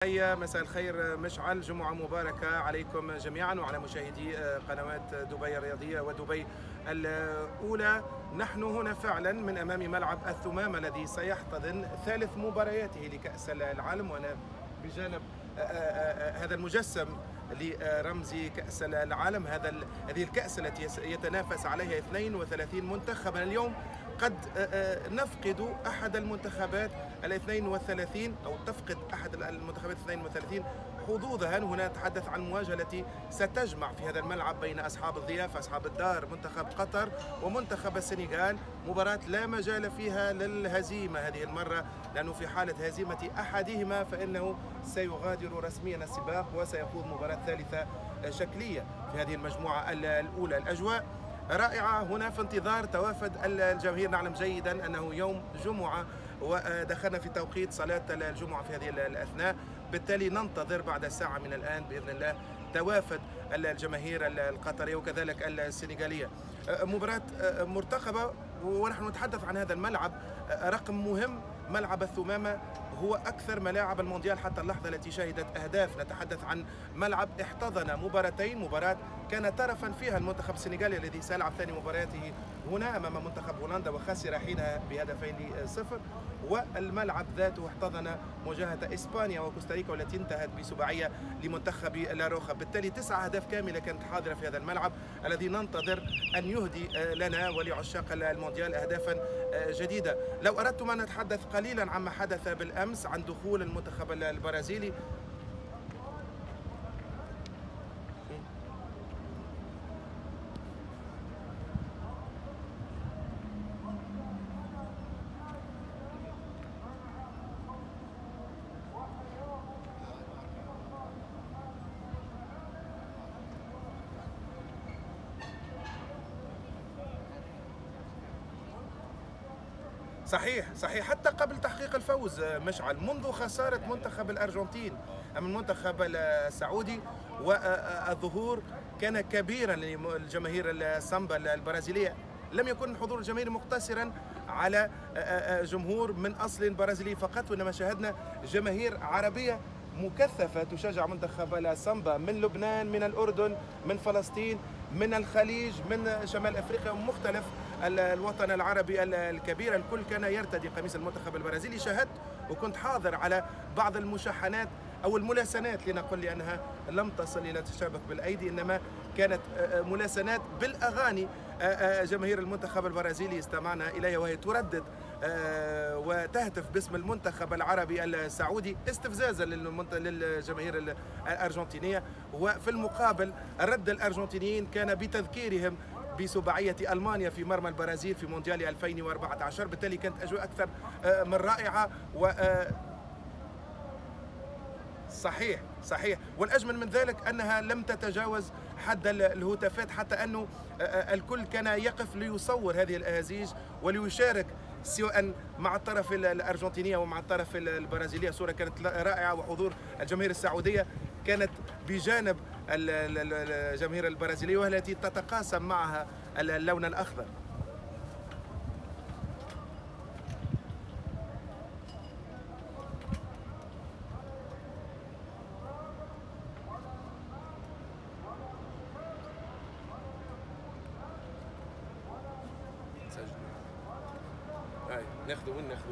مساء الخير مشعل، جمعة مباركة عليكم جميعا وعلى مشاهدي قنوات دبي الرياضية ودبي الأولى. نحن هنا فعلا من أمام ملعب الثمامة الذي سيحتضن ثالث مبارياته لكأس العالم، وأنا بجانب هذا المجسم لرمز كأس العالم، هذه الكأس التي يتنافس عليها 32 منتخبا. اليوم قد نفقد أحد المنتخبات 32 أو تفقد أحد المنتخبات 32 حظوظها. هنا نتحدث عن مواجهة التي ستجمع في هذا الملعب بين أصحاب الضيافة أصحاب الدار منتخب قطر ومنتخب السنغال، مباراة لا مجال فيها للهزيمة هذه المرة، لأنه في حالة هزيمة أحدهما فإنه سيغادر رسميا السباق وسيخوض مباراة ثالثة شكلية في هذه المجموعة الأولى. الأجواء رائعة هنا في انتظار توافد الجماهير. نعلم جيدا أنه يوم جمعة ودخلنا في توقيت صلاة الجمعة في هذه الأثناء، بالتالي ننتظر بعد ساعة من الآن بإذن الله توافد الجماهير القطرية وكذلك السنغالية. مباراة مرتقبة ونحن نتحدث عن هذا الملعب، رقم مهم. ملعب الثمامة هو أكثر ملاعب المونديال حتى اللحظة التي شهدت أهداف. نتحدث عن ملعب احتضن مباراتين، مباراة كان طرفا فيها المنتخب السنغالي الذي سيلعب ثاني مبارياته هنا أمام منتخب هولندا وخسر حينها ب2-0، والملعب ذاته احتضن مواجهة إسبانيا وكوستاريكا والتي انتهت بسباعية لمنتخب لاروخا. بالتالي 9 أهداف كاملة كانت حاضرة في هذا الملعب الذي ننتظر أن يهدي لنا ولعشاق المونديال أهدافا جديدة. لو أردتم أن نتحدث قليلا عما حدث بالأمس عن دخول المنتخب البرازيلي، صحيح حتى قبل تحقيق الفوز مشعل، منذ خسارة منتخب الأرجنتين أمام المنتخب السعودي، والظهور كان كبيرا للجماهير السامبا البرازيلية. لم يكن حضور الجماهير مقتصرا على جمهور من أصل برازيلي فقط، وإنما شاهدنا جماهير عربية مكثفة تشجع منتخب السامبا من لبنان، من الأردن، من فلسطين، من الخليج، من شمال أفريقيا ومختلف الوطن العربي الكبير. الكل كان يرتدي قميص المنتخب البرازيلي. شاهدت وكنت حاضر على بعض المشاحنات أو الملاسنات، لنقل لأنها لم تصل إلى تشابك بالأيدي، إنما كانت ملاسنات بالأغاني. جماهير المنتخب البرازيلي استمعنا إليها وهي تردد وتهتف باسم المنتخب العربي السعودي استفزازا للجماهير الأرجنتينية. وفي المقابل الرد الأرجنتينيين كان بتذكيرهم بسباعية ألمانيا في مرمى البرازيل في مونديال 2014. بالتالي كانت أجواء أكثر من رائعة صحيح والأجمل من ذلك أنها لم تتجاوز حد الهتافات، حتى أنه الكل كان يقف ليصور هذه الأهازيج وليشارك سواء مع الطرف الأرجنتينية ومع الطرف البرازيلية. صورة كانت رائعة، وحضور الجماهير السعودية كانت بجانب الجماهير البرازيلية والتي تتقاسم معها اللون الأخضر. ناخذ وين ناخذ